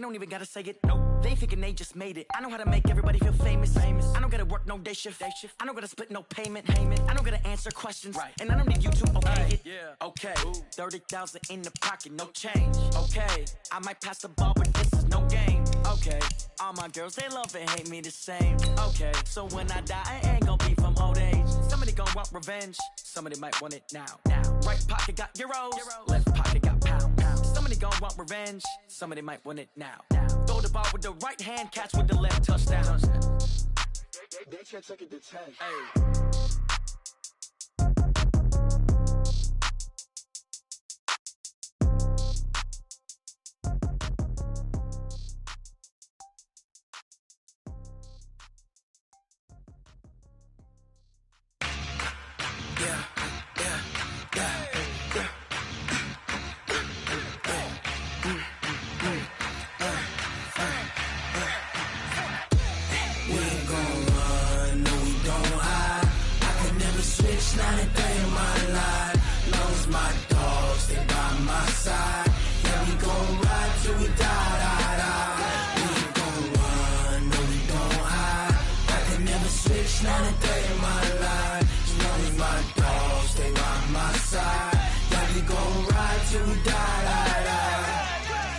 Don't even gotta say it, no. They thinking they just made it. I know how to make everybody feel famous. I don't gotta work no day shift. I don't gotta split no payment. I don't gotta answer questions. And I don't need you to okay it. Okay, 30,000 in the pocket, no change. Okay, I might pass the ball, but this is no game. Okay, all my girls, they love and hate me the same. Okay, so when I die, I ain't gonna be from old age. Somebody gonna want revenge. Somebody might want it now. Right pocket got euros. Left pocket got pounds. Somebody gon' want revenge. Somebody might want it now. Throw the ball with the right hand, catch with the left, touchdown. They can't take it to 10. Hey.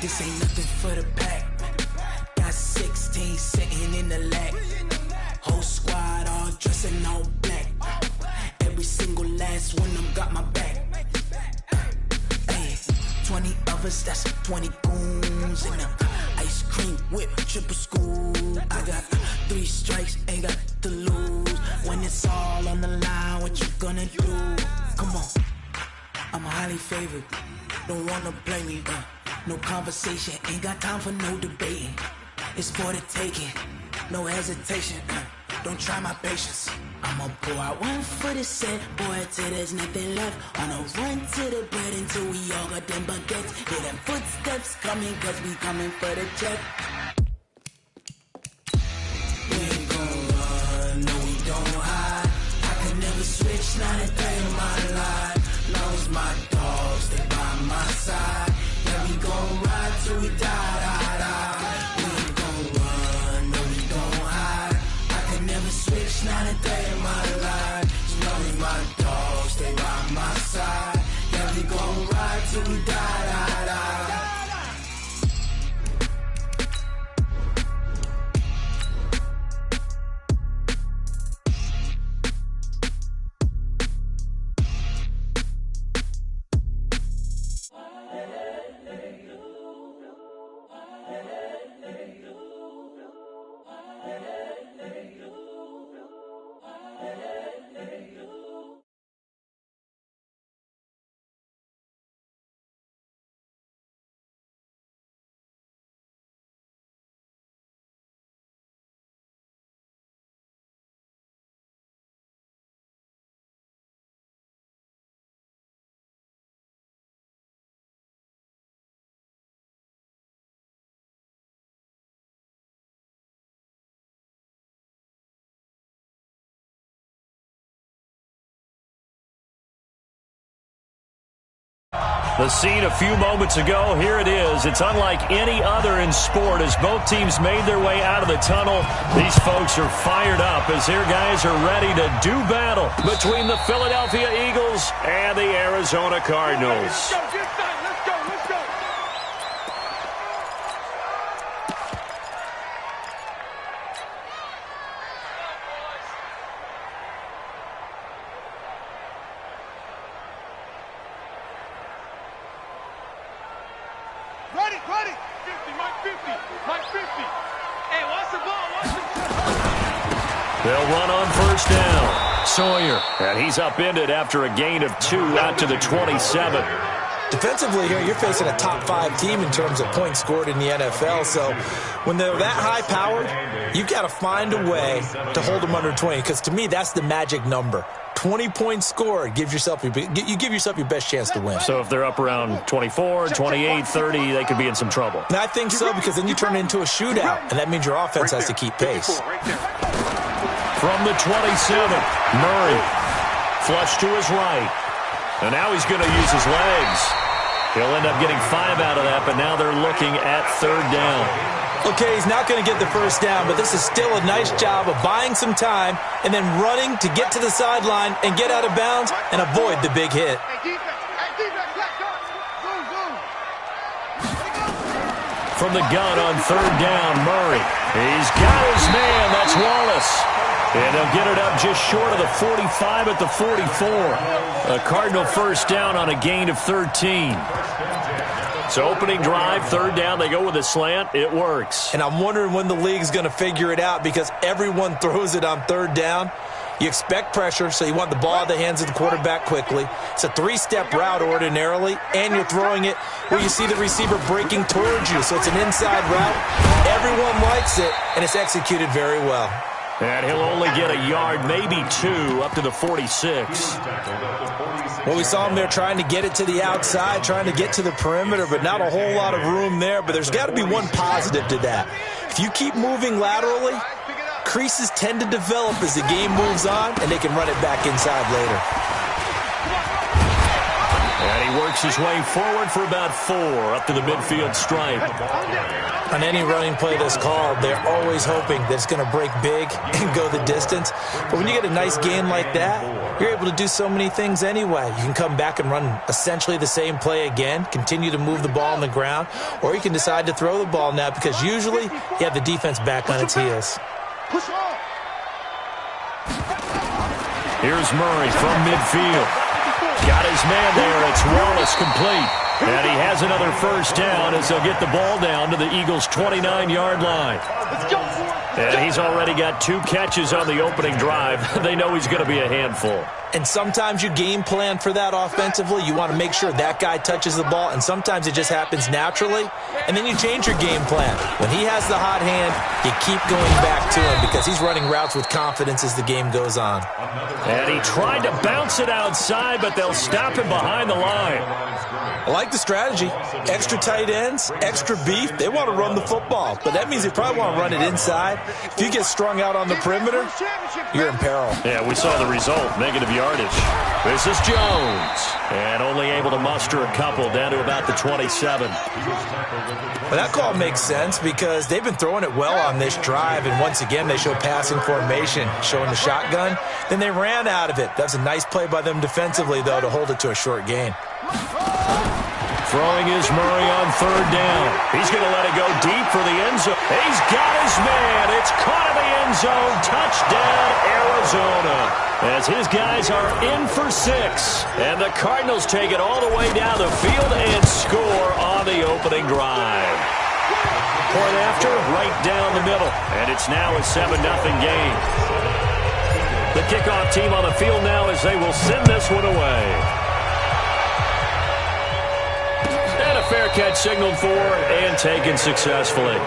This ain't nothing for the pack. Got 16 sitting in the lap. Whole squad all dressing all black. Every single last one of them got my back. Hey, 20 of us, that's 20 goons in them. Ice cream whip, triple school. I got 3 strikes, ain't got to lose. When it's all on the line, what you gonna do? Come on, I'm highly favored. Don't wanna blame me, no conversation, ain't got time for no debating. It's for the taking, no hesitation. Don't try my patience. I'ma pour out one for the set, boy, till there's nothing left. On a run to the bread until we all got them baguettes. Hear them footsteps coming, cause we coming for the check. We ain't gon' run, no we don't hide. I could never switch, not a day in my life. Long as my dogs, they by my side. Yeah, we gon' ride till we die. We ain't gon' run, no we don't hide. I could never switch, not a day in my life. As long as my dogs, they by my side. Yeah, we gon' ride till we die. The scene a few moments ago, here it is. It's unlike any other in sport as both teams made their way out of the tunnel. These folks are fired up as their guys are ready to do battle between the Philadelphia Eagles and the Arizona Cardinals. Ready. 50, Mike 50. Mike 50. Hey, watch the ball. They'll run on first down. Sawyer. And he's upended after a gain of 2 out to the 27. Defensively here, you're facing a top 5 team in terms of points scored in the NFL. So when they're that high-powered, you've got to find a way to hold them under 20. Because to me, that's the magic number. 20 points scored, you give yourself your best chance to win. So if they're up around 24, 28, 30, they could be in some trouble. And I think so, because then you turn it into a shootout, and that means your offense has to keep pace. From the 27, Murray. Flush to his right. And now he's going to use his legs. He'll end up getting 5 out of that, but now they're looking at 3rd down. Okay, he's not going to get the first down, but this is still a nice job of buying some time and then running to get to the sideline and get out of bounds and avoid the big hit. From the gun on 3rd down, Murray. He's got his man. That's Wallace. And they'll get it up just short of the 45 at the 44. A Cardinal first down on a gain of 13. So opening drive, 3rd down, they go with a slant. It works. And I'm wondering when the league's going to figure it out because everyone throws it on 3rd down. You expect pressure, so you want the ball out of the hands of the quarterback quickly. It's a 3-step route ordinarily, and you're throwing it where you see the receiver breaking towards you. So it's an inside route. Everyone likes it, and it's executed very well. And he'll only get a yard, maybe 2, up to the 46. Well, we saw him there trying to get it to the outside, trying to get to the perimeter, but not a whole lot of room there. But there's got to be one positive to that. If you keep moving laterally, creases tend to develop as the game moves on, and they can run it back inside later. And he works his way forward for about 4, up to the midfield stripe. On any running play that's called, they're always hoping that it's going to break big and go the distance. But when you get a nice gain like that, you're able to do so many things anyway. You can come back and run essentially the same play again, continue to move the ball on the ground, or you can decide to throw the ball now because usually you have the defense back on its heels. Here's Murray from midfield. Got his man there. It's Wallace complete. And he has another first down as they'll get the ball down to the Eagles' 29-yard line. And he's already got 2 catches on the opening drive. They know he's going to be a handful. And sometimes you game plan for that offensively. You want to make sure that guy touches the ball, and sometimes it just happens naturally, and then you change your game plan. When he has the hot hand, you keep going back to him because he's running routes with confidence as the game goes on. And he tried to bounce it outside, but they'll stop him behind the line. I like the strategy. Extra tight ends, extra beef. They want to run the football, but that means they probably want to run it inside. If you get strung out on the perimeter, you're in peril. Yeah, we saw the result, negative yardage. This is Jones, and only able to muster a couple down to about the 27. Well, that call makes sense because they've been throwing it well on this drive, and once again they show passing formation, showing the shotgun. Then they ran out of it. That's a nice play by them defensively, though, to hold it to a short gain. Throwing is Murray on 3rd down. He's going to let it go deep for the end zone. He's got his man. It's caught in the end zone. Touchdown, Arizona. As his guys are in for 6. And the Cardinals take it all the way down the field and score on the opening drive. Point after, right down the middle. And it's now a 7-0 game. The kickoff team on the field now as they will send this one away. And a fair catch signaled for and taken successfully. The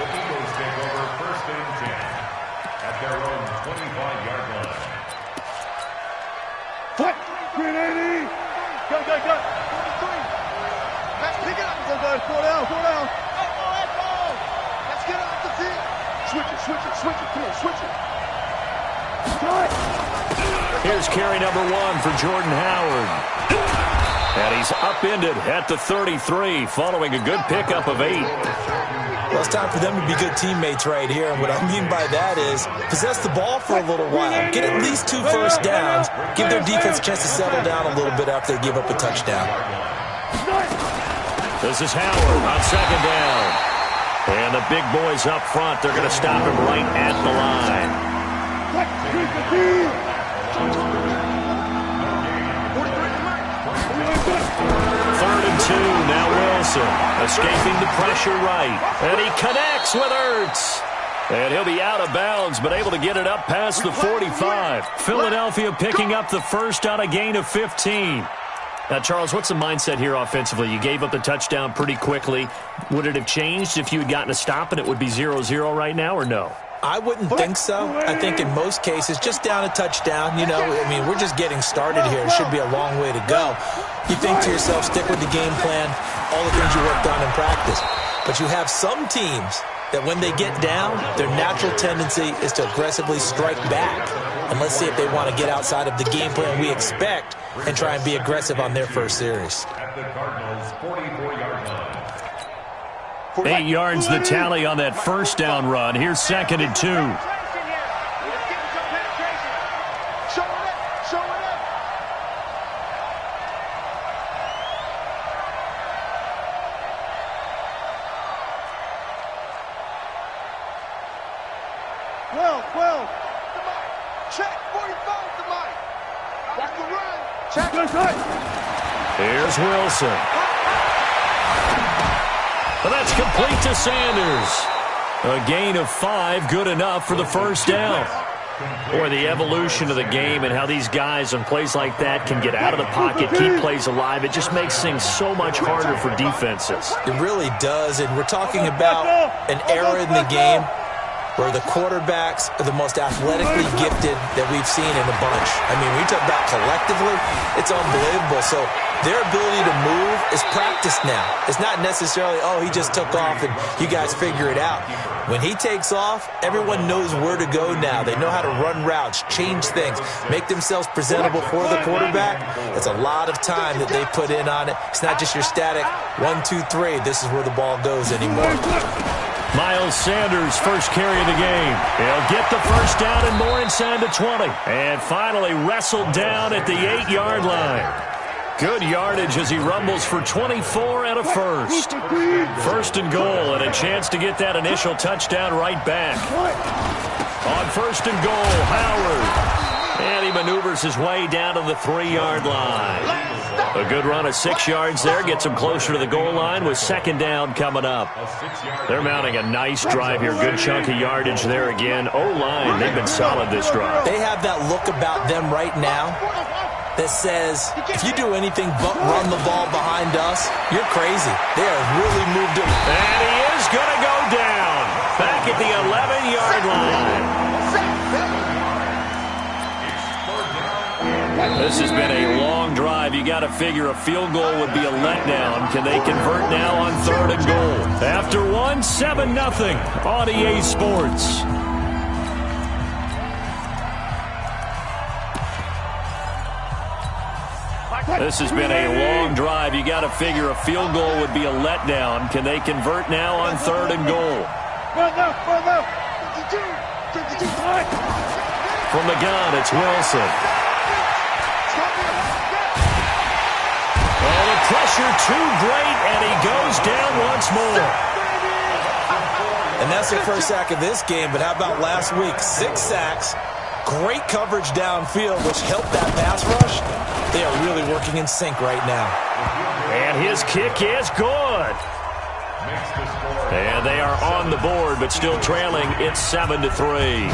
Eagles take over 1st and 10 at their own 25-yard line. What? 380. Go. 43. Let's pick it up. Go. 4 down. Let's get off the field. Switch it. Come on, switch it. Here's carry number 1 for Jordan Howard. And he's upended at the 33 following a good pickup of 8. Well, it's time for them to be good teammates right here. And what I mean by that is possess the ball for a little while. Get at least 2 first downs. Give their defense a chance to settle down a little bit after they give up a touchdown. This is Howard on 2nd down. And the big boys up front, they're going to stop him right at the line. 3rd and 2, now Wilson, escaping the pressure right. And he connects with Ertz. And he'll be out of bounds, but able to get it up past the 45. Philadelphia picking up the first on a gain of 15. Now, Charles, what's the mindset here offensively? You gave up the touchdown pretty quickly. Would it have changed if you had gotten a stop and it would be 0-0 right now, or no? I wouldn't think so. I think in most cases, just down a touchdown, we're just getting started here. It should be a long way to go. You think to yourself, stick with the game plan, all the things you worked on in practice. But you have some teams that when they get down, their natural tendency is to aggressively strike back. And let's see if they want to get outside of the game plan we expect and try and be aggressive on their first series. At the Cardinals' 44-yard line. 8 yards the tally on that first down run. Here's 2nd and 2. Here's Wilson. Well, that's complete to Sanders. A gain of 5, good enough for the first down. Boy, the evolution of the game and how these guys on plays like that can get out of the pocket, keep plays alive, it just makes things so much harder for defenses. It really does, and we're talking about an era in the game where the quarterbacks are the most athletically gifted that we've seen in a bunch. I mean, when you talk about collectively, it's unbelievable. So their ability to move is practiced now. It's not necessarily, oh, he just took off and you guys figure it out. When he takes off, everyone knows where to go now. They know how to run routes, change things, make themselves presentable for the quarterback. It's a lot of time that they put in on it. It's not just your static 1, 2, 3. This is where the ball goes anymore. Miles Sanders, first carry of the game. He'll get the first down and more inside the 20. And finally wrestled down at the 8-yard line. Good yardage as he rumbles for 24 and a first. First and goal and a chance to get that initial touchdown right back. On first and goal, Howard. And he maneuvers his way down to the 3-yard line. A good run of 6 yards there gets him closer to the goal line with second down coming up. They're mounting a nice drive here. Good chunk of yardage there again. O-line, they've been solid this drive. They have that look about them right now that says, if you do anything but run the ball behind us, you're crazy. They have really moved him. And he is going to go down. Back at the 11-yard line. This has been a long drive. You got to figure a field goal would be a letdown. Can they convert now on 3rd and goal? After 1, 7-0 on EA Sports. This has been a long drive. You got to figure a field goal would be a letdown. Can they convert now on 3rd and goal? From the gun, it's Wilson. Oh, the pressure too great, and he goes down once more. And that's the first sack of this game, but how about last week? 6 sacks, great coverage downfield, which helped that pass rush. They are really working in sync right now. And his kick is good. And they are on the board, but still trailing. It's 7-3.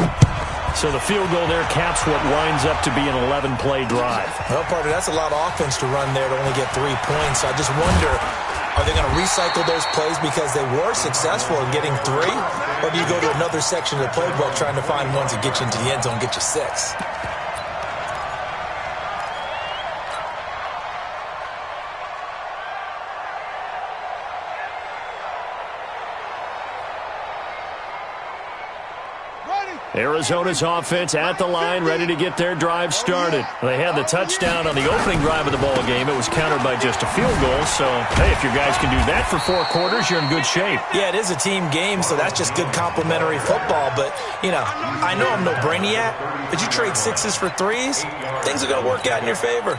So the field goal there caps what winds up to be an 11-play drive. Well, partner, that's a lot of offense to run there to only get 3 points. I just wonder, are they going to recycle those plays because they were successful in getting 3? Or do you go to another section of the playbook trying to find ones that get you into the end zone and get you 6? Arizona's offense at the line, ready to get their drive started. They had the touchdown on the opening drive of the ball game. It was countered by just a field goal. So, hey, if your guys can do that for 4 quarters, you're in good shape. Yeah, it is a team game, so that's just good complimentary football. But, you know, I know I'm no brainiac, but you trade 6s for 3s, things are going to work out in your favor.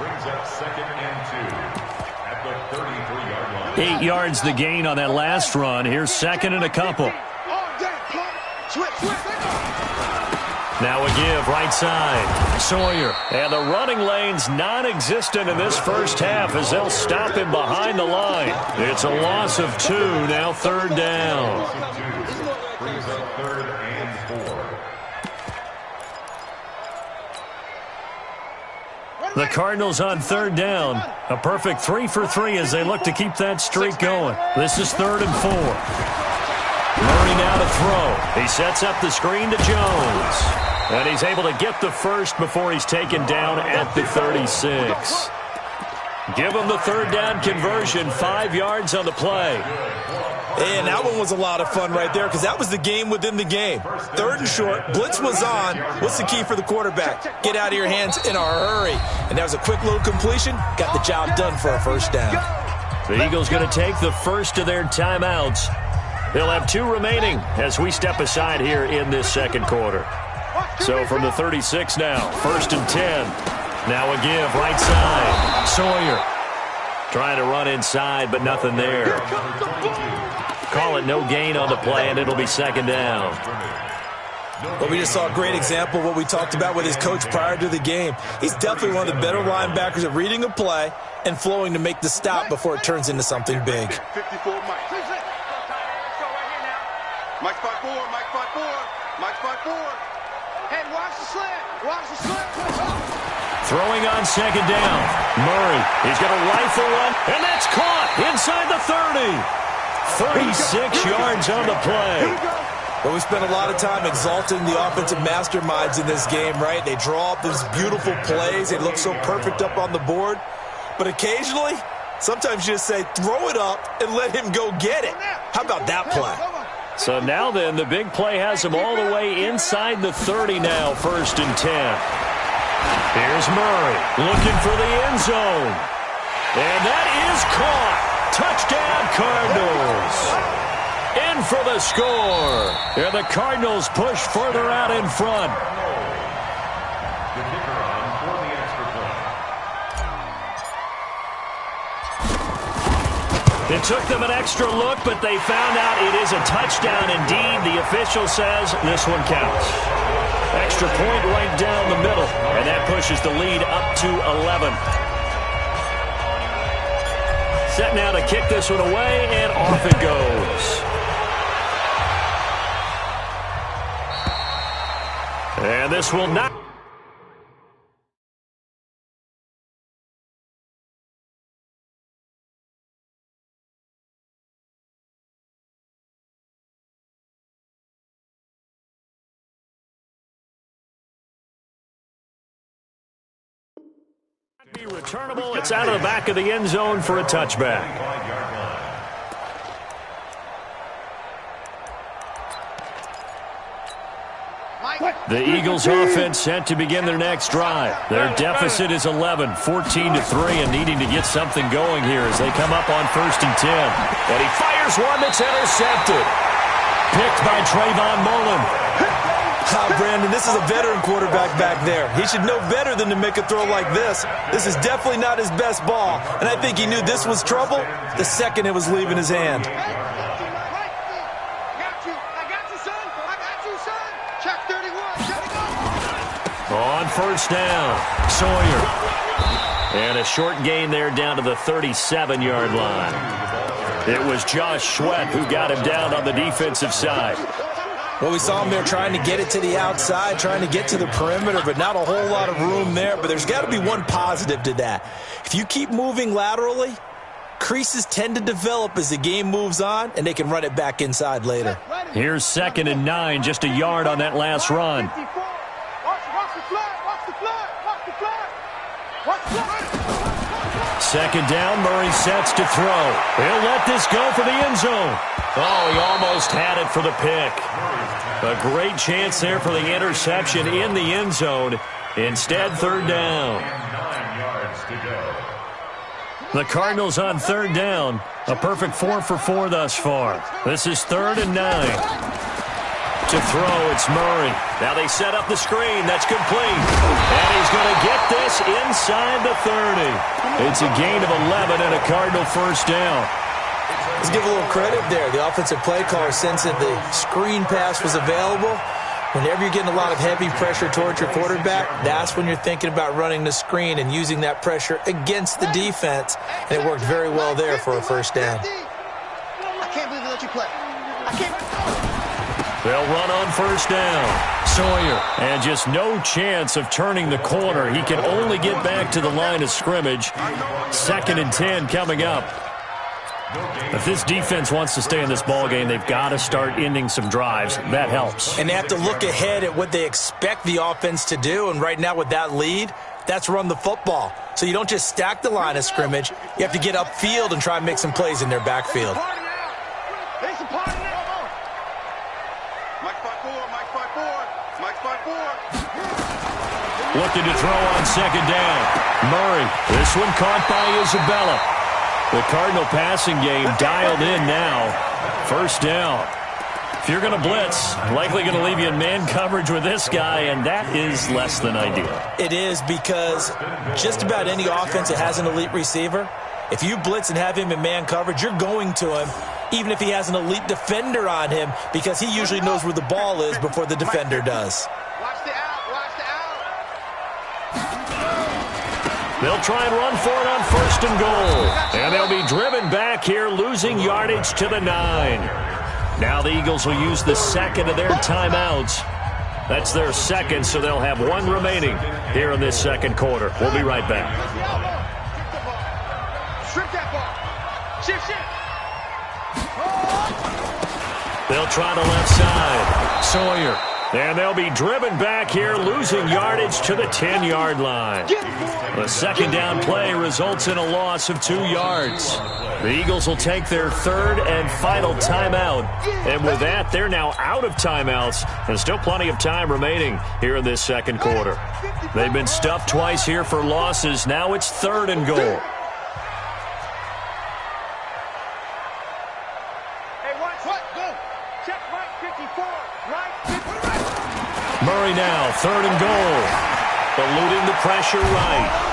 8 yards the gain on that last run. Here's 2nd and a couple. Now a give, right side. Sawyer. And the running lane's non-existent in this first half as they'll stop him behind the line. It's a loss of 2, now 3rd down. Brings up 3rd and 4. The Cardinals on 3rd down. A perfect 3 for 3 as they look to keep that streak going. This is 3rd and 4. Murray now to throw. He sets up the screen to Jones. And he's able to get the first before he's taken down at the 36. Give him the 3rd down conversion, 5 yards on the play. And that one was a lot of fun right there because that was the game within the game. 3rd and short, blitz was on. What's the key for the quarterback? Get out of your hands in a hurry. And that was a quick little completion. Got the job done for a first down. The Eagles going to take the first of their timeouts. They'll have 2 remaining as we step aside here in this second quarter. So from the 36 now, 1st and 10. Now a give right side. Sawyer trying to run inside, but nothing there. Call it no gain on the play, and it'll be 2nd down. Well, we just saw a great example of what we talked about with his coach prior to the game. He's definitely one of the better linebackers at reading a play and flowing to make the stop before it turns into something big. 54 Mike. Mike 5-4, Mike 5-4, Mike 5-4. Hey, watch the slant, watch the slant. Throwing on 2nd down. Murray, he's going to rifle one, and that's caught inside the 30. 36 yards on the play. Well, we spent a lot of time exalting the offensive masterminds in this game, right? They draw up these beautiful plays. They look so perfect up on the board. But occasionally, sometimes you just say, throw it up and let him go get it. How about that play? So now then, the big play has him all the way inside the 30 now, 1st and 10. Here's Murray looking for the end zone. And that is caught. Touchdown, Cardinals. In for the score. And the Cardinals push further out in front. The kicker on for the extra point. It took them an extra look, but they found out it is a touchdown indeed. The official says this one counts. Extra point right down the middle, and that pushes the lead up to 11. Set now to kick this one away, and off it goes. And this will not be returnable. It's out of the back of the end zone for a touchback. The Eagles offense set to begin their next drive. Their deficit is 11, 14-3, and needing to get something going here as they come up on 1st and 10. And he fires one that's intercepted. Picked by Trayvon Mullen. Brandon, this is a veteran quarterback back there. He should know better than to make a throw like this. This is definitely not his best ball, and I think he knew this was trouble the second it was leaving his hand. On 1st down, Sawyer. And a short gain there down to the 37-yard line. It was Josh Sweat who got him down on the defensive side. Well, we saw him there trying to get it to the outside, trying to get to the perimeter, but not a whole lot of room there. But there's got to be one positive to that. If you keep moving laterally, creases tend to develop as the game moves on, and they can run it back inside later. Here's 2nd and 9, just a yard on that last run. Second down, Murray sets to throw. He'll let this go for the end zone. Oh, he almost had it for the pick. A great chance there for the interception in the end zone. Instead, 3rd down. 9 yards to go. The Cardinals on 3rd down. A perfect 4 for 4 thus far. This is 3rd and 9. To throw, it's Murray. Now they set up the screen. That's complete. And he's going to get this inside the 30. It's a gain of 11 and a Cardinal 1st down. Let's give a little credit there. The offensive play caller sensed that the screen pass was available. Whenever you're getting a lot of heavy pressure towards your quarterback, that's when you're thinking about running the screen and using that pressure against the defense. And it worked very well there for a 1st down. I can't believe they let you play. I can't. They'll run on 1st down. Sawyer. And just no chance of turning the corner. He can only get back to the line of scrimmage. 2nd and 10 coming up. If this defense wants to stay in this ballgame, they've got to start ending some drives. That helps. And they have to look ahead at what they expect the offense to do. And right now with that lead, that's run the football. So you don't just stack the line of scrimmage. You have to get upfield and try and make some plays in their backfield. Looking to throw on second down. Murray, this one caught by Isabella. The Cardinal passing game dialed in now. First down. If you're going to blitz, likely going to leave you in man coverage with this guy, and that is less than ideal. It is, because just about any offense that has an elite receiver, if you blitz and have him in man coverage, you're going to him, even if he has an elite defender on him, because he usually knows where the ball is before the defender does. Watch the out. Watch the out. They'll try and run for it on first and goal. And they'll be driven back here, losing yardage to the 9. Now the Eagles will use the second of their timeouts. That's their second, so they'll have one remaining here in this second quarter. We'll be right back. Strip that ball. Shift. They'll try the left side. Sawyer. And they'll be driven back here, losing yardage to the 10-yard line. The second down play results in a loss of 2 yards. The Eagles will take their third and final timeout. And with that, they're now out of timeouts. And still plenty of time remaining here in this second quarter. They've been stuffed twice here for losses. Now it's third and goal. Hey, watch. What? Go. Check right 54. Right 54. Murray now, third and goal. Eluding the pressure right.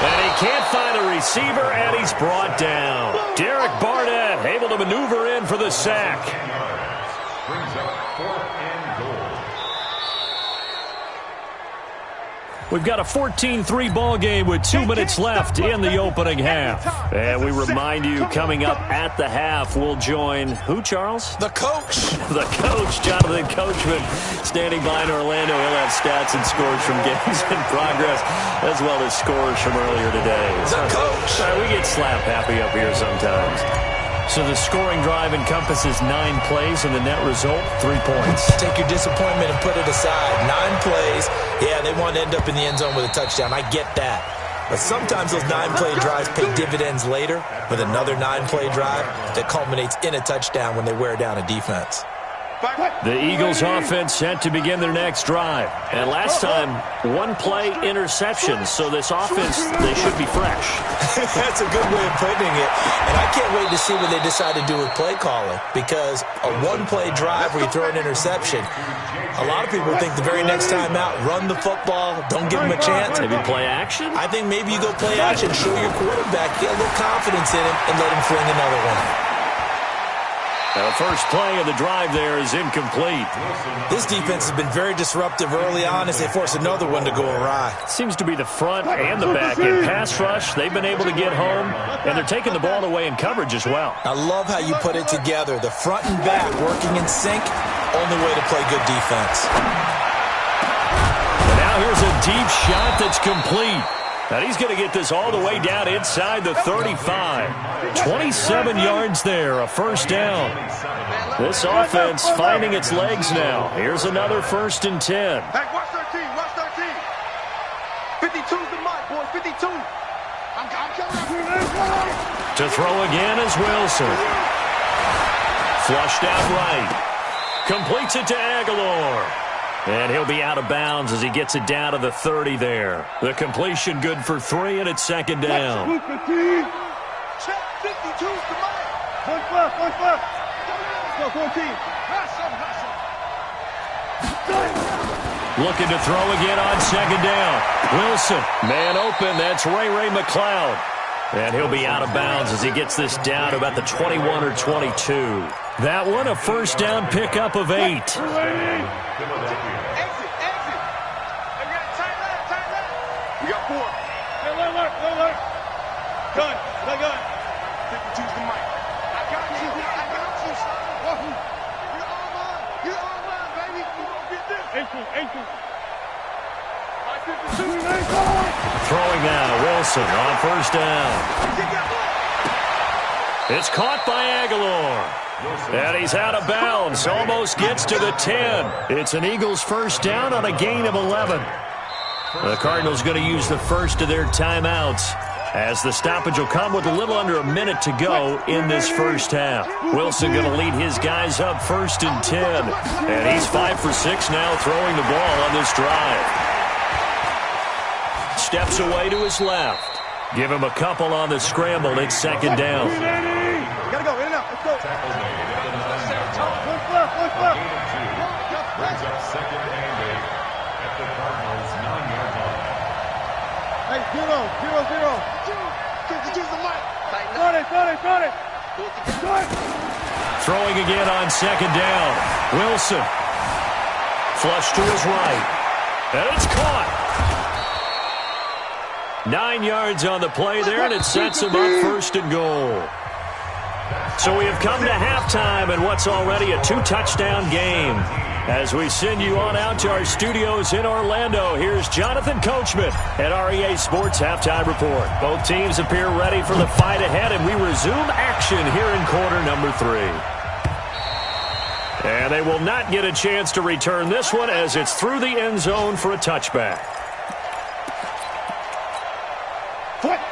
And he can't find a receiver, and he's brought down. Derek Barnett able to maneuver in for the sack. Brings up 4th and goal. We've got a 14-3 ball game with 2 minutes left in the opening half. And we remind you, coming up at the half, we'll join who, Charles? The coach. The coach, Jonathan Coachman, standing by in Orlando. He'll have stats and scores from games in progress, as well as scores from earlier today. The coach. We get slap happy up here sometimes. So the scoring drive encompasses 9 plays, and the net result, 3 points. Take your disappointment and put it aside. 9 plays. Yeah, they want to end up in the end zone with a touchdown. I get that. But sometimes those 9-play drives pay dividends later with another 9-play drive that culminates in a touchdown when they wear down a defense. The Eagles offense set to begin their next drive. And last time, 1-play interception. So this offense, they should be fresh. That's a good way of putting it. And I can't wait to see what they decide to do with play calling, because a 1-play drive where you throw an interception, a lot of people think the very next time out, run the football, don't give them a chance. Maybe play action? I think maybe you go play action, show your quarterback, get a little confidence in him, and let him fling another one. Now the first play of the drive there is incomplete. This defense has been very disruptive early on as they force another one to go awry. Seems to be the front and the back end. Pass rush, they've been able to get home, and they're taking the ball away in coverage as well. I love how you put it together. The front and back working in sync, only way to play good defense. And now here's a deep shot that's complete. And he's going to get this all the way down inside the 35. 27 yards there, a first down. This offense finding its legs now. Here's another 1st and 10. Hey, watch 13. Watch 13. 52's the mark, boys. 52. I'm coming. To throw again is Wilson. Flushed out right. Completes it to Aguilar. And he'll be out of bounds as he gets it down to the 30 there. The completion good for 3, and it's second down. Check 52's the mark. One left. Go, 14. Looking to throw again on second down. Wilson, man open. That's Ray McLeod. And he'll be out of bounds as he gets this down to about the 21 or 22. That one, a first down pickup of 8. Exit. Hey, we got tight left. We got 4. Hey, alert. Gun. 52's the mic. I got you. You're all mine, baby. You gonna get this. Ankle. Throwing now, Wilson on first down. It's caught by Aguilar. And he's out of bounds. Almost gets to the 10. It's an Eagles first down on a gain of 11. The Cardinals going to use the first of their timeouts. as the stoppage will come with a little under a minute to go in this first half. Wilson going to lead his guys up 1st and 10. And he's 5 for 6 now throwing the ball on this drive. Steps away to his left. Give him a couple on the scramble. It's 2nd down. Gotta go, in and out. Let's go. Look left. Brings up 2nd and 8 at the Cardinals' 9-yard line. Hey, 0. Choose the mic. Got it. Throwing again on 2nd down. Wilson. Flush to his right. And it's caught. 9 yards on the play there, and it sets him up 1st and goal. So we have come to halftime in what's already a 2-touchdown game. As we send you on out to our studios in Orlando, here's Jonathan Coachman at REA Sports Halftime Report. Both teams appear ready for the fight ahead, and we resume action here in quarter number 3. And they will not get a chance to return this one as it's through the end zone for a touchback.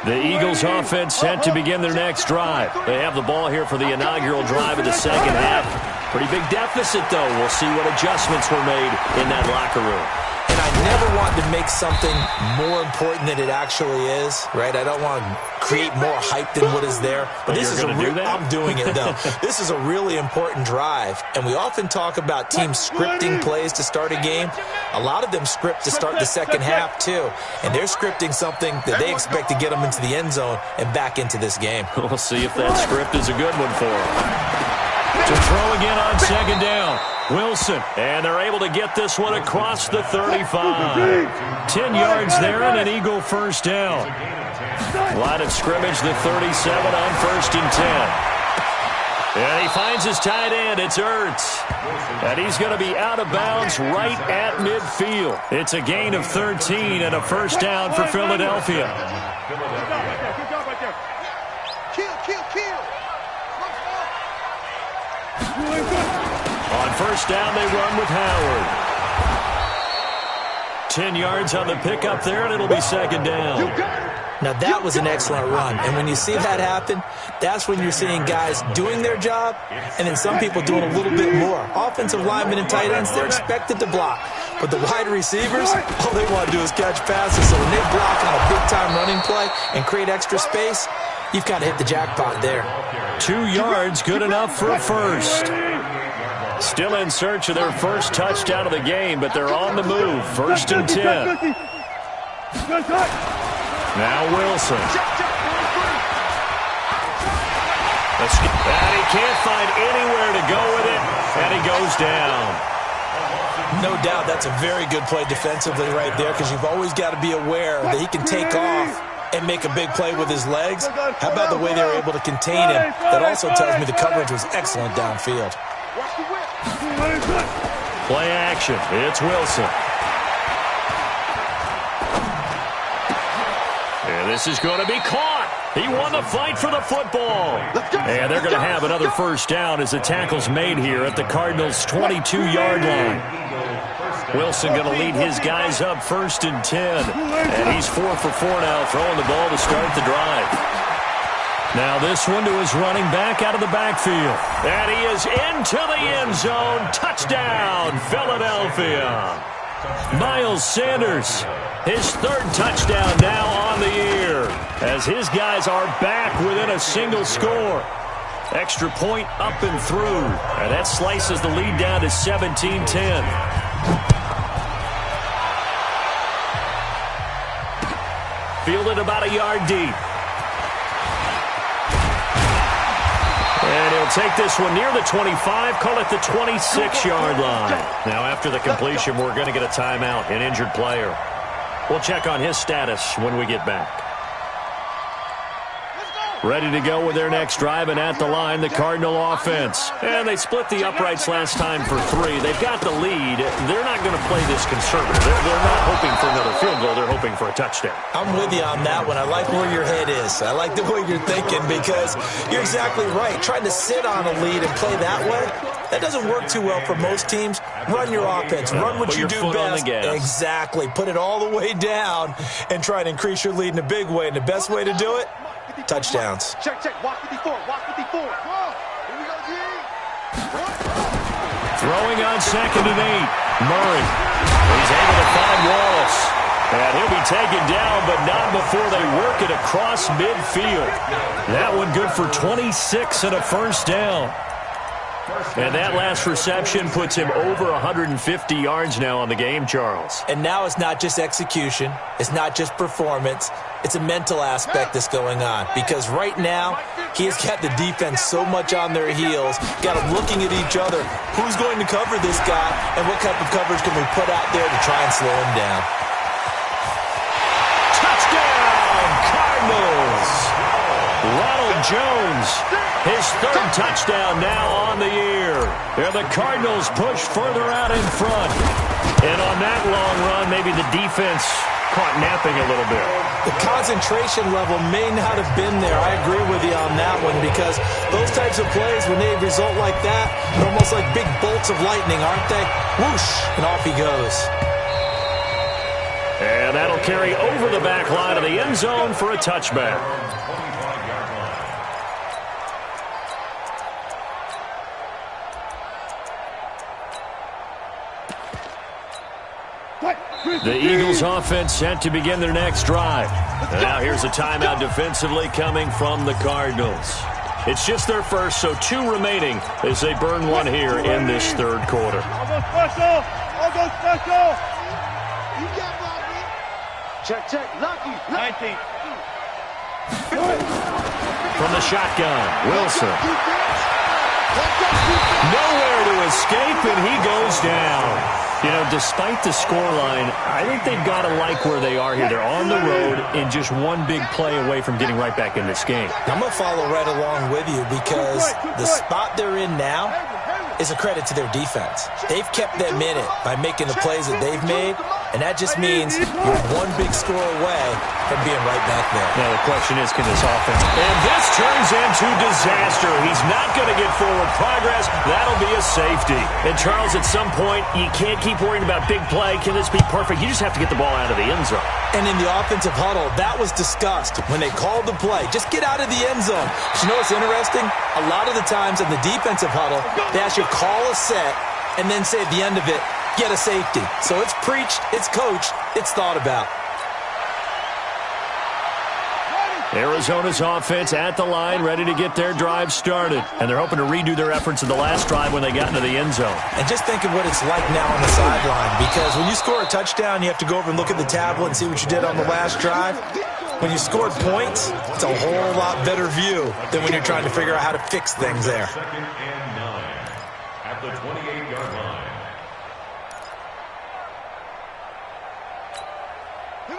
The Eagles offense set to begin their next drive. They have the ball here for the inaugural drive of the second half. Pretty big deficit, though. We'll see what adjustments were made in that locker room. And I never want to make something more important than it actually is, right? I don't want to create more hype than what is there. But this is I'm doing it, though. This is a really important drive. And we often talk about teams scripting plays to start a game. A lot of them script to start the second half, too. And they're scripting something that they expect to get them into the end zone and back into this game. We'll see if that script is a good one for them. To throw again on 2nd down. Wilson. And they're able to get this one across the 35. 10 yards there and an Eagle 1st down. Line of scrimmage, the 37 on 1st and 10. And he finds his tight end. It's Ertz. And he's going to be out of bounds right at midfield. It's a gain of 13 and a 1st down for Philadelphia. Good job right there. Kill. On 1st down, they run with Howard. 10 yards on the pickup there, and it'll be 2nd down. Now, that was an excellent run. And when you see that happen, that's when you're seeing guys doing their job and then some people doing a little bit more. Offensive linemen and tight ends, they're expected to block. But the wide receivers, all they want to do is catch passes. So when they block on a big-time running play and create extra space, you've got to hit the jackpot there. 2 yards, good enough for a 1st. Still in search of their first touchdown of the game, but they're on the move. 1st and 10. Now Wilson. And he can't find anywhere to go with it, and he goes down. No doubt that's a very good play defensively right there, because you've always got to be aware that he can take off and make a big play with his legs. How about the way they were able to contain him? That also tells me the coverage was excellent downfield. Play action. It's Wilson. And this is going to be caught. He won the fight for the football. And they're going to have another 1st down as the tackle's made here at the Cardinals' 22-yard line. Wilson going to lead his guys up 1st and 10. And he's 4 for 4 now, throwing the ball to start the drive. Now this one to his running back out of the backfield. And he is into the end zone. Touchdown, Philadelphia. Miles Sanders, his 3rd touchdown now on the year, as his guys are back within a single score. Extra point up and through. And that slices the lead down to 17-10. Fielded about a yard deep. And he'll take this one near the 25, call it the 26-yard line. Now, after the completion, we're going to get a timeout, an injured player. We'll check on his status when we get back. Ready to go with their next drive, and at the line, the Cardinal offense. And they split the uprights last time for 3. They've got the lead. They're not going to play this conservative. They're not hoping for another field goal. They're hoping for a touchdown. I'm with you on that one. I like where your head is. I like the way you're thinking, because you're exactly right. Trying to sit on a lead and play that way, That doesn't work too well for most teams. Run your offense. Run what you do best. Exactly. Put it all the way down and try to increase your lead in a big way. And the best way to do it, touchdowns. Check. Walk 54. Walk 54. Here we go, G. Throwing on 2nd and 8. Murray. He's able to find Wallace. And he'll be taken down, but not before they work it across midfield. That one good for 26 and a first down. And that last reception puts him over 150 yards now on the game, Charles. And now it's not just execution. It's not just performance. It's a mental aspect that's going on. Because right now, he has got the defense so much on their heels, got them looking at each other. Who's going to cover this guy, and what type of coverage can we put out there to try and slow him down? Touchdown, Cardinals! Ronald Jones, his 3rd touchdown now on the year. And the Cardinals push further out in front. And on that long run, maybe the defense caught napping a little bit. The concentration level may not have been there. I agree with you on that one, because those types of plays, when they result like that, they're almost like big bolts of lightning, aren't they? Whoosh, and off he goes. And that'll carry over the back line of the end zone for a touchback. The Eagles offense set to begin their next drive. And now here's a timeout defensively coming from the Cardinals. It's just their first, so 2 remaining as they burn one here in this 3rd quarter. I'll go special. I'll go special. You got Bobby. Check. Lucky. 19. From the shotgun, Wilson. Nowhere to escape, and he goes down. You know, despite the scoreline, I think they've got to like where they are here. They're on the road and just one big play away from getting right back in this game. I'm going to follow right along with you, because the spot they're in now is a credit to their defense. They've kept them in it by making the plays that they've made, and that just means you're one big score away from being right back there. Now the question is, can this offense... And this turns into disaster. He's not going to get forward progress. That'll be a safety. And Charles, at some point, you can't keep worrying about big play. Can this be perfect? You just have to get the ball out of the end zone. And in the offensive huddle, that was discussed when they called the play. Just get out of the end zone. But you know what's interesting? A lot of the times in the defensive huddle, they actually call a set and then say at the end of it, get a safety. So it's preached, it's coached, it's thought about. Arizona's offense at the line, ready to get their drive started. And they're hoping to redo their efforts in the last drive when they got into the end zone. And just think of what it's like now on the sideline, because when you score a touchdown, you have to go over and look at the tablet and see what you did on the last drive. When you scored points, it's a whole lot better view than when you're trying to figure out how to fix things there. 2nd and 9 at the 28-yard line.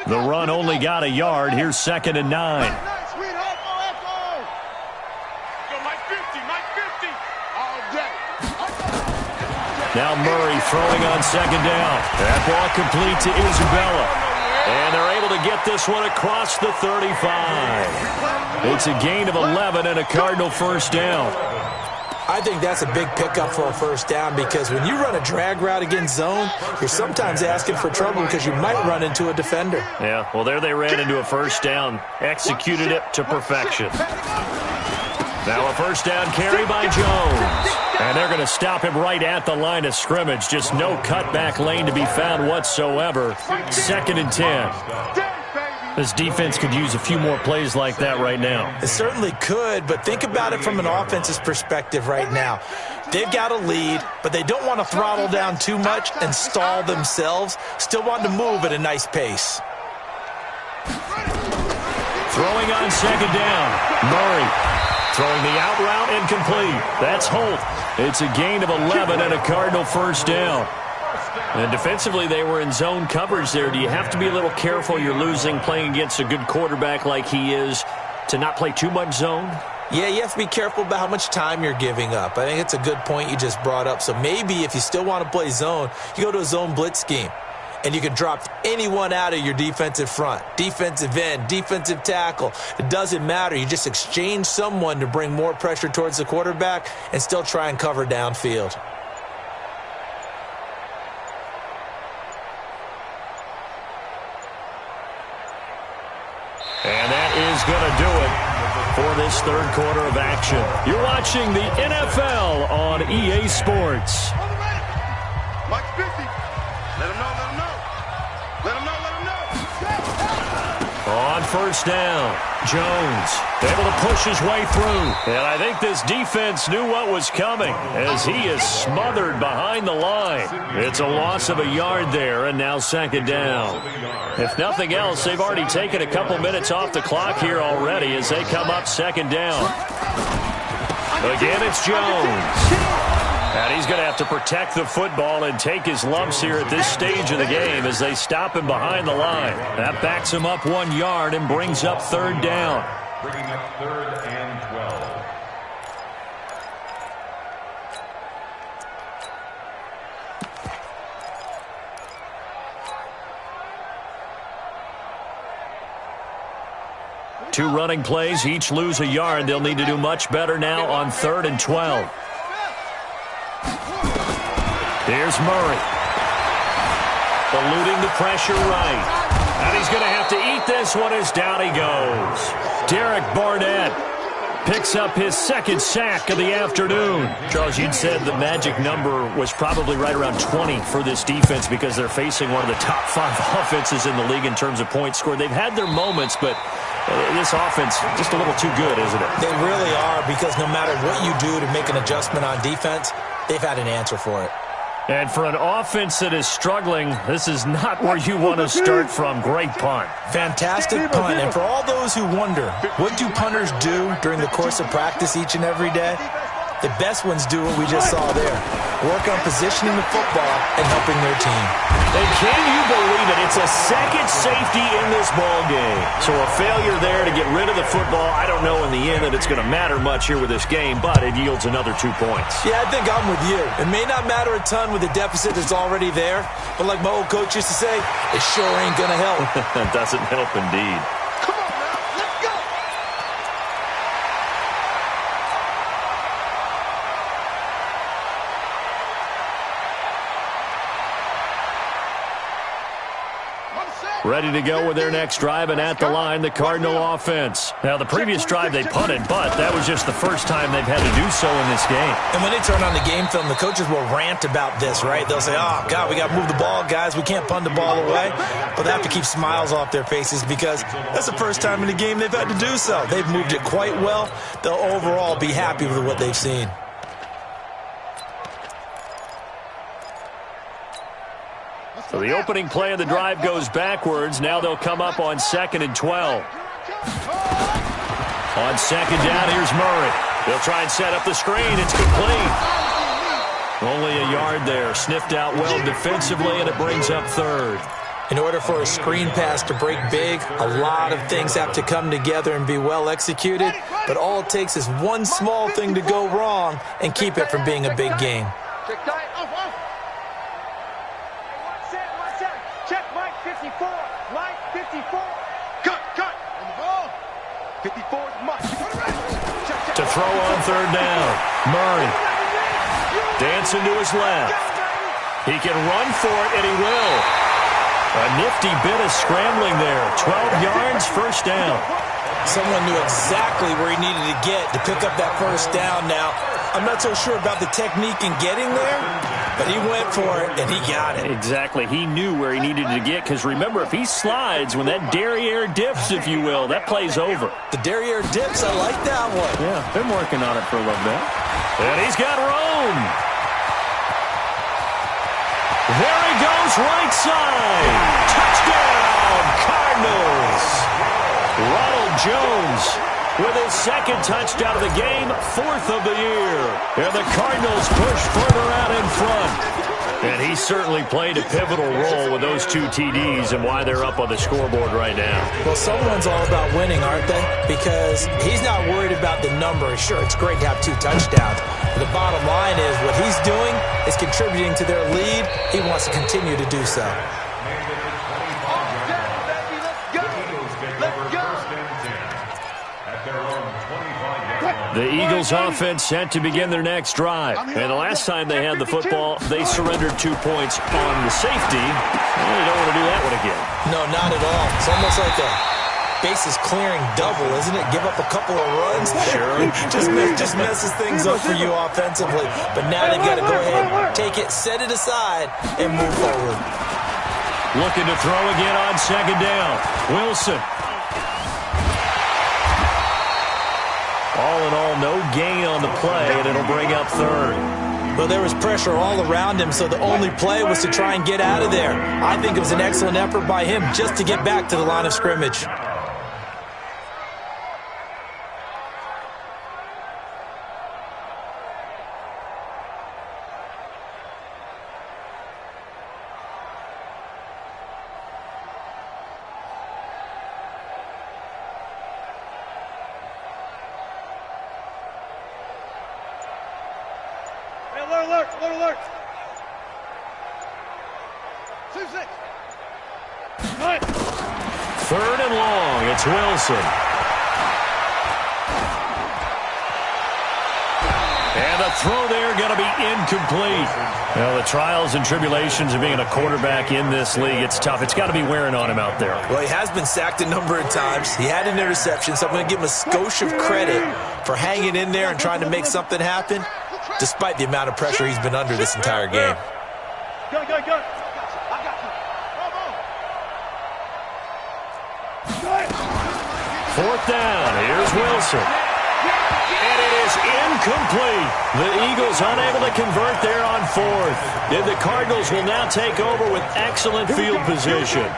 The run only got a yard. Here's 2nd and 9. Now Murray throwing on 2nd down. That ball complete to Isabella. And they're able to get this one across the 35. It's a gain of 11 and a Cardinal first down. I think that's a big pickup for a first down, because when you run a drag route against zone, you're sometimes asking for trouble because you might run into a defender. Yeah, well, there they ran into a first down. Executed it to perfection. Now a first down carry by Jones. And they're going to stop him right at the line of scrimmage. Just no cutback lane to be found whatsoever. 2nd and 10. This defense could use a few more plays like that right now. It certainly could, but think about it from an offense's perspective right now. They've got a lead, but they don't want to throttle down too much and stall themselves. Still want to move at a nice pace. Throwing on 2nd down. Murray throwing the out route incomplete. That's Holt. It's a gain of 11 and a Cardinal first down. And defensively, they were in zone coverage there. Do you have to be a little careful? You're losing, playing against a good quarterback like he is, to not play too much zone? Yeah, you have to be careful about how much time you're giving up. I think it's a good point you just brought up. So maybe if you still want to play zone, you go to a zone blitz scheme. And you can drop anyone out of your defensive front, defensive end, defensive tackle. It doesn't matter. You just exchange someone to bring more pressure towards the quarterback and still try and cover downfield. is going to do it for this third quarter of action. You're watching the NFL on EA Sports. Mike 50. Let him know, let him know. Let him know, let him know. On first down, Jones able to push his way through. And I think this defense knew what was coming as he is smothered behind the line. It's a loss of a yard there, and now second down. If nothing else, they've already taken a couple minutes off the clock here already as they come up second down. Again, it's Jones. And he's going to have to protect the football and take his lumps here at this stage of the game as they stop him behind the line. That backs him up 1 yard and brings up third down. Bringing up third and 12. Two running plays, each lose a yard. They'll need to do much better now on third and 12. Here's Murray. Eluding the pressure right. And he's going to have to eat this one as down he goes. Derek Barnett picks up his second sack of the afternoon. Charles, you'd said the magic number was probably right around 20 for this defense because they're facing one of the top 5 offenses in the league in terms of points scored. They've had their moments, but this offense just a little too good, isn't it? They really are, because no matter what you do to make an adjustment on defense, they've had an answer for it. And for an offense that is struggling, this is not where you want to start from. Great punt. Fantastic punt. And for all those who wonder, what do punters do during the course of practice each and every day? The best ones do what we just saw there. Work on positioning the football and helping their team. And can you believe it? It's a second safety in this ball game. So a failure there to get rid of the football. I don't know in the end that it's going to matter much here with this game, but it yields another 2 points. Yeah, I think I'm with you. It may not matter a ton with the deficit that's already there, but like my old coach used to say, it sure ain't going to help. It doesn't help indeed. Come on now, let's go. Ready to go with their next drive, and at the line, the Cardinal offense. Now, the previous drive they punted, but that was just the first time they've had to do so in this game. And when they turn on the game film, the coaches will rant about this, right? They'll say, oh, God, we got to move the ball, guys. We can't punt the ball away. But they have to keep smiles off their faces because that's the first time in the game they've had to do so. They've moved it quite well. They'll overall be happy with what they've seen. So the opening play of the drive goes backwards. Now they'll come up on second and 12. On second down, here's Murray. They'll try and set up the screen. It's complete. Only a yard there. Sniffed out well defensively, and it brings up third. In order for a screen pass to break big, a lot of things have to come together and be well executed. But all it takes is one small thing to go wrong and keep it from being a big game. Check Mike 54. Mike 54. Cut. On the ball. 54 is Mike. To throw on third down. Murray. Dancing to his left. He can run for it, and he will. A nifty bit of scrambling there. 12 yards, first down. Someone knew exactly where he needed to get to pick up that first down. Now, I'm not so sure about the technique in getting there, but he went for it, and he got it. Exactly. He knew where he needed to get, because remember, if he slides, when that derriere dips, if you will, that play's over. The derriere dips, I like that one. Yeah, been working on it for a little bit. And he's got room. There he goes, right side. Touchdown, Cardinals. Ronald Jones with his second touchdown of the game, 4th of the year. And the Cardinals push further out in front. And he certainly played a pivotal role with those 2 TDs and why they're up on the scoreboard right now. Well, someone's all about winning, aren't they? Because he's not worried about the number. Sure, it's great to have 2 touchdowns. But the bottom line is what he's doing is contributing to their lead. He wants to continue to do so. The Eagles offense set to begin their next drive. And the last time they had the football, they surrendered 2 points on the safety. Well, they don't want to do that one again. No, not at all. It's almost like a bases clearing double, isn't it? Give up a couple of runs. Sure. just messes things up for you offensively. But now they've got to go ahead, take it, set it aside, and move forward. Looking to throw again on second down. Wilson. All in all, no gain on the play, and it'll bring up third. Well, there was pressure all around him, so the only play was to try and get out of there. I think it was an excellent effort by him just to get back to the line of scrimmage. Alert! 2-6. Third and long. It's Wilson. And the throw there going to be incomplete. Well, the trials and tribulations of being a quarterback in this league, it's tough. It's got to be wearing on him out there. Well, he has been sacked a number of times. He had an interception, so I'm going to give him a skosh of credit for hanging in there and trying to make something happen, despite the amount of pressure he's been under this entire game. Go. I got you. Fourth down. Here's Wilson. And it is incomplete. The Eagles unable to convert there on fourth. And the Cardinals will now take over with excellent field position.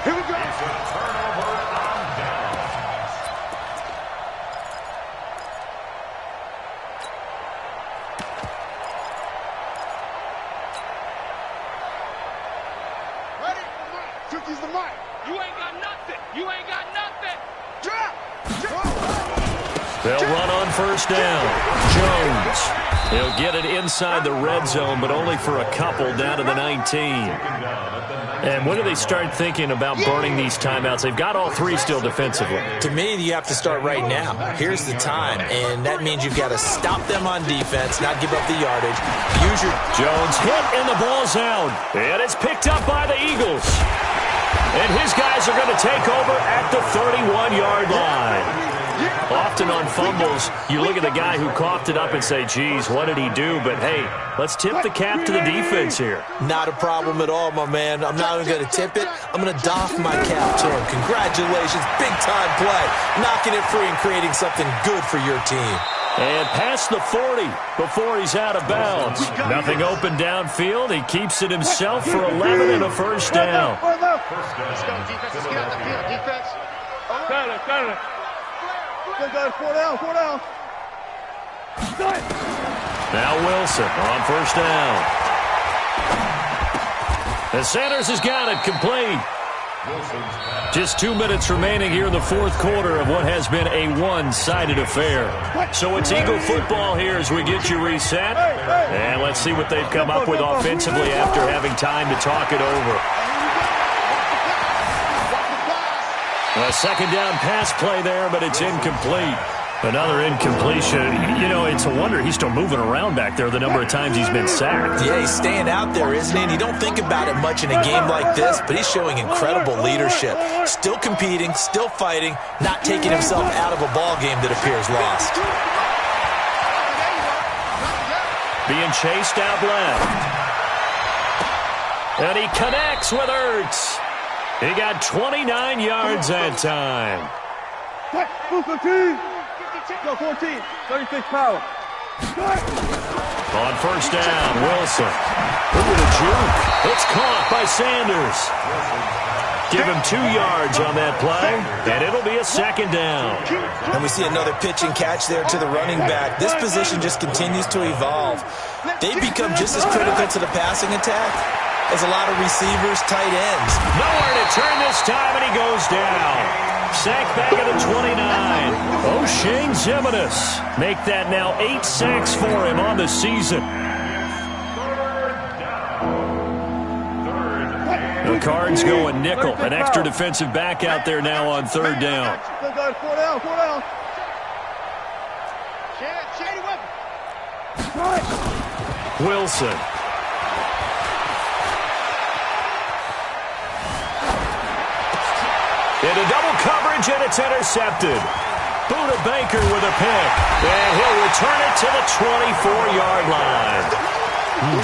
Here we go. They'll run on first down. Jones. He'll get it inside the red zone, but only for a couple down to the 19. And when do they start thinking about burning these timeouts? They've got all three still defensively. To me, you have to start right now. Here's the time, and that means you've got to stop them on defense, not give up the yardage. Use your... Jones hit, and the ball's out. And it's picked up by the Eagles. And his guys are going to take over at the 31-yard line. Often on fumbles, you look at the guy who coughed it up and say, geez, what did he do? But, hey, let's tip the cap to the defense here. Not a problem at all, my man. I'm not even going to tip it. I'm going to doff my cap to him. Congratulations. Big-time play. Knocking it free and creating something good for your team. And past the 40 before he's out of bounds. Nothing open downfield. He keeps it himself for 11 and a first down. Let's go, defense. Let's get out the field, defense. Got it. Go, 4 down. Now Wilson on first down. And Sanders has got it complete. Just 2 minutes remaining here in the fourth quarter of what has been a one-sided affair. So it's Eagle football here as we get you reset. And let's see what they've come up with offensively after having time to talk it over. A second down pass play there, but it's incomplete. Another incompletion. You know, it's a wonder he's still moving around back there the number of times he's been sacked. Yeah, he's staying out there, isn't he? And you don't think about it much in a game like this, but he's showing incredible leadership. Still competing, still fighting, not taking himself out of a ball game that appears lost. Being chased out left. And he connects with Ertz. He got 29 yards that time. 15. Go, 14. 36 power. On first down, Wilson. Look at the juke. It's caught by Sanders. Give him 2 yards on that play, and it'll be a second down. And we see another pitch and catch there to the running back. This position just continues to evolve. They've become just as critical to the passing attack as a lot of receivers, tight ends. Nowhere to turn this time, and he goes down. Sacked back at the 29. O'Shane Zimenez make that now 8 sacks for him on the season. The Cards going nickel. An extra defensive back out there now on third down. 4 down. Wilson. Into double coverage, and it's intercepted. Buda Baker with a pick, and he'll return it to the 24-yard line.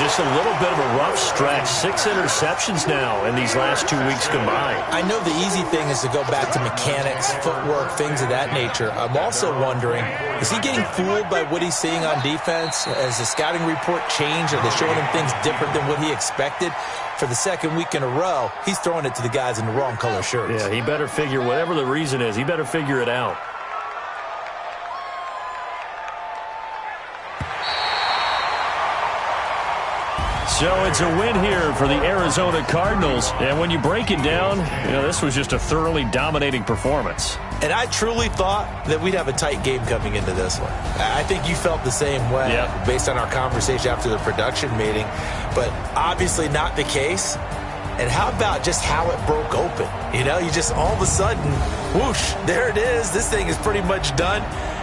Just a little bit of a rough stretch. 6 interceptions now in these last 2 weeks combined. I know the easy thing is to go back to mechanics, footwork, things of that nature. I'm also wondering, is he getting fooled by what he's seeing on defense? Has the scouting report changed? Are they showing him things different than what he expected? For the second week in a row, he's throwing it to the guys in the wrong color shirts. Yeah, he better figure, whatever the reason is, he better figure it out. So it's a win here for the Arizona Cardinals. And when you break it down, this was just a thoroughly dominating performance. And I truly thought that we'd have a tight game coming into this one. I think you felt the same way based on our conversation after the production meeting. But obviously not the case. And how about just how it broke open? You just all of a sudden, whoosh, there it is. This thing is pretty much done.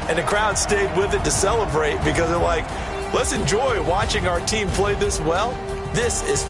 And the crowd stayed with it to celebrate because they're like, let's enjoy watching our team play this well. This is